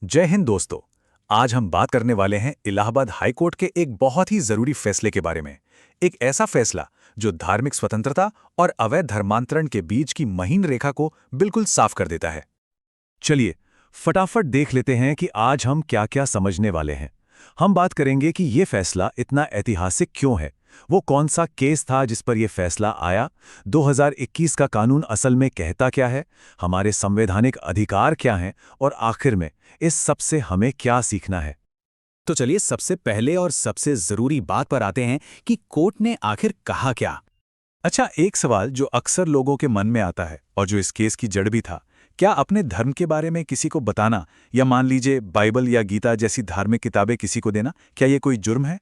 जय हिंद दोस्तों। आज हम बात करने वाले हैं इलाहाबाद हाई कोर्ट के एक बहुत ही जरूरी फैसले के बारे में। एक ऐसा फैसला जो धार्मिक स्वतंत्रता और अवैध धर्मांतरण के बीच की महीन रेखा को बिल्कुल साफ कर देता है। चलिए फटाफट देख लेते हैं कि आज हम क्या क्या समझने वाले हैं। हम बात करेंगे कि ये फैसला इतना ऐतिहासिक क्यों है, वो कौन सा केस था जिस पर यह फैसला आया, 2021 का कानून असल में कहता क्या है, हमारे संवैधानिक अधिकार क्या हैं, और आखिर में इस सब से हमें क्या सीखना है। तो चलिए सबसे पहले और सबसे जरूरी बात पर आते हैं कि कोर्ट ने आखिर कहा क्या। अच्छा, एक सवाल जो अक्सर लोगों के मन में आता है और जो इस केस की जड़ भी था, क्या अपने धर्म के बारे में किसी को बताना, या मान लीजिए बाइबल या गीता जैसी धार्मिक किताबें किसी को देना, क्या ये कोई जुर्म है?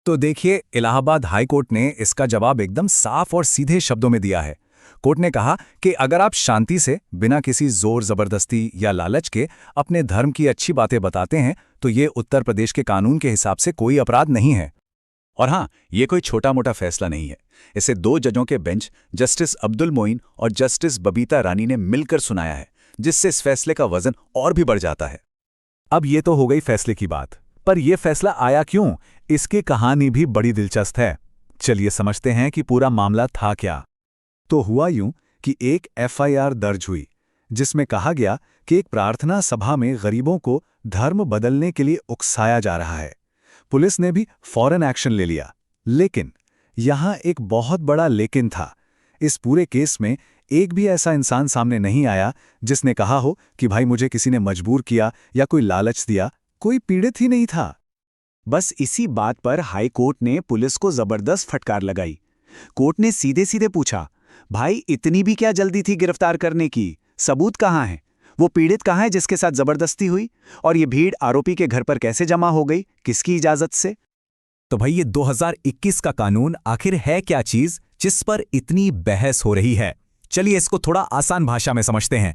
तो देखिए, इलाहाबाद हाई कोर्ट ने इसका जवाब एकदम साफ और सीधे शब्दों में दिया है। कोर्ट ने कहा कि अगर आप शांति से, बिना किसी जोर जबरदस्ती या लालच के अपने धर्म की अच्छी बातें बताते हैं, तो ये उत्तर प्रदेश के कानून के हिसाब से कोई अपराध नहीं है। और हाँ, ये कोई छोटा मोटा फैसला नहीं है। इसे 2 जजों के बेंच, जस्टिस अब्दुल मोइन और जस्टिस बबीता रानी ने मिलकर सुनाया है, जिससे इस फैसले का वजन और भी बढ़ जाता है। अब ये तो हो गई फैसले की बात, पर यह फैसला आया क्यों, इसकी कहानी भी बड़ी दिलचस्प है। चलिए समझते हैं कि पूरा मामला था क्या। तो हुआ यूं कि एक एफआईआर दर्ज हुई, जिसमें कहा गया कि एक प्रार्थना सभा में गरीबों को धर्म बदलने के लिए उकसाया जा रहा है। पुलिस ने भी फौरन एक्शन ले लिया। लेकिन यहां एक बहुत बड़ा लेकिन था। इस पूरे केस में एक भी ऐसा इंसान सामने नहीं आया जिसने कहा हो कि भाई मुझे किसी ने मजबूर किया या कोई लालच दिया। कोई पीड़ित ही नहीं था। बस इसी बात पर हाई कोर्ट ने पुलिस को जबरदस्त फटकार लगाई। कोर्ट ने सीधे सीधे पूछा, भाई इतनी भी क्या जल्दी थी गिरफ्तार करने की? सबूत कहाँ है? वो पीड़ित कहाँ है जिसके साथ जबरदस्ती हुई? और ये भीड़ आरोपी के घर पर कैसे जमा हो गई, किसकी इजाजत से? तो भाई, ये 2021 का कानून आखिर है क्या चीज जिस पर इतनी बहस हो रही है? चलिए इसको थोड़ा आसान भाषा में समझते हैं।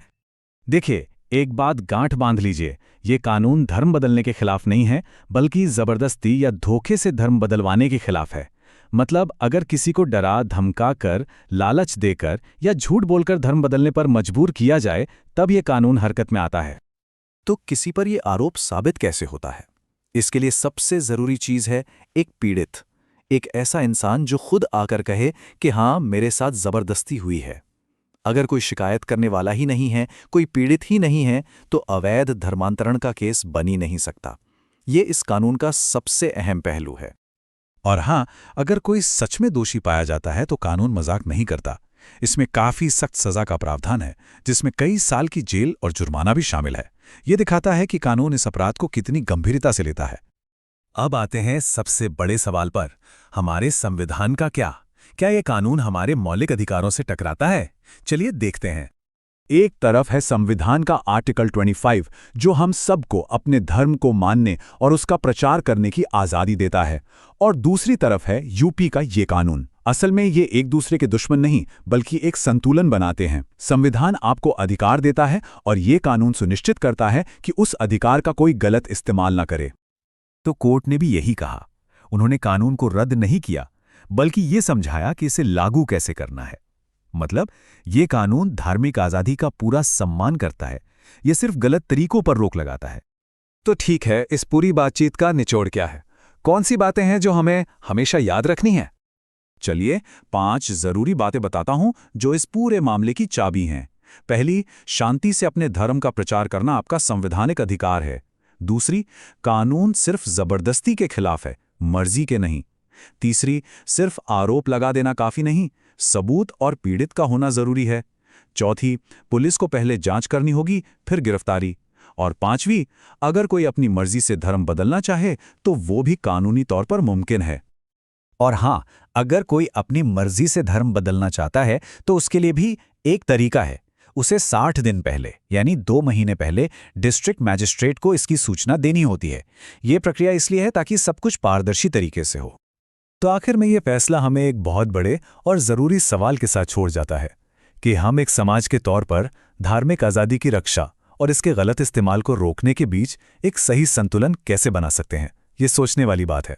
देखिए, एक बात गांठ बांध लीजिए, ये कानून धर्म बदलने के खिलाफ नहीं है, बल्कि जबरदस्ती या धोखे से धर्म बदलवाने के खिलाफ है। मतलब अगर किसी को डरा धमका कर, लालच देकर या झूठ बोलकर धर्म बदलने पर मजबूर किया जाए, तब यह कानून हरकत में आता है। तो किसी पर यह आरोप साबित कैसे होता है? इसके लिए सबसे जरूरी चीज है एक पीड़ित, एक ऐसा इंसान जो खुद आकर कहे कि हां, मेरे साथ जबरदस्ती हुई है। अगर कोई शिकायत करने वाला ही नहीं है, कोई पीड़ित ही नहीं है, तो अवैध धर्मांतरण का केस बन ही नहीं सकता। ये इस कानून का सबसे अहम पहलू है। और हाँ, अगर कोई सच में दोषी पाया जाता है तो कानून मजाक नहीं करता। इसमें काफी सख्त सजा का प्रावधान है, जिसमें कई साल की जेल और जुर्माना भी शामिल है। ये दिखाता है कि कानून इस अपराध को कितनी गंभीरता से लेता है। अब आते हैं सबसे बड़े सवाल पर, हमारे संविधान का क्या? क्या यह कानून हमारे मौलिक अधिकारों से टकराता है? चलिए देखते हैं। एक तरफ है संविधान का आर्टिकल 25, जो हम सबको अपने धर्म को मानने और उसका प्रचार करने की आज़ादी देता है, और दूसरी तरफ है यूपी का ये कानून। असल में ये एक दूसरे के दुश्मन नहीं, बल्कि एक संतुलन बनाते हैं। संविधान आपको अधिकार देता है और ये कानून सुनिश्चित करता है कि उस अधिकार का कोई गलत इस्तेमाल न करे। तो कोर्ट ने भी यही कहा। उन्होंने कानून को रद्द नहीं किया, बल्कि ये समझाया कि इसे लागू कैसे करना है। मतलब ये कानून धार्मिक आजादी का पूरा सम्मान करता है, ये सिर्फ गलत तरीकों पर रोक लगाता है। तो ठीक है, इस पूरी बातचीत का निचोड़ क्या है? कौन सी बातें हैं जो हमें हमेशा याद रखनी है? चलिए 5 जरूरी बातें बताता हूं जो इस पूरे मामले की चाबी हैं। पहली, शांति से अपने धर्म का प्रचार करना आपका संवैधानिक अधिकार है। दूसरी, कानून सिर्फ जबरदस्ती के खिलाफ है, मर्जी के नहीं। तीसरी, सिर्फ आरोप लगा देना काफी नहीं, सबूत और पीड़ित का होना जरूरी है। चौथी, पुलिस को पहले जांच करनी होगी, फिर गिरफ्तारी। और पांचवी, अगर कोई अपनी मर्जी से धर्म बदलना चाहे तो वो भी कानूनी तौर पर मुमकिन है। और हां, अगर कोई अपनी मर्जी से धर्म बदलना चाहता है तो उसके लिए भी एक तरीका है। उसे 60 दिन पहले, यानी 2 महीने पहले डिस्ट्रिक्ट मैजिस्ट्रेट को इसकी सूचना देनी होती है। ये प्रक्रिया इसलिए है ताकि सब कुछ पारदर्शी तरीके से हो। तो आखिर में ये फैसला हमें एक बहुत बड़े और जरूरी सवाल के साथ छोड़ जाता है कि हम एक समाज के तौर पर धार्मिक आज़ादी की रक्षा और इसके गलत इस्तेमाल को रोकने के बीच एक सही संतुलन कैसे बना सकते हैं। ये सोचने वाली बात है।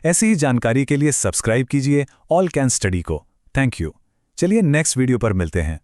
ऐसी ही जानकारी के लिए सब्सक्राइब कीजिए ऑल कैन स्टडी को। Thank you. चलिए नेक्स्ट वीडियो पर मिलते हैं।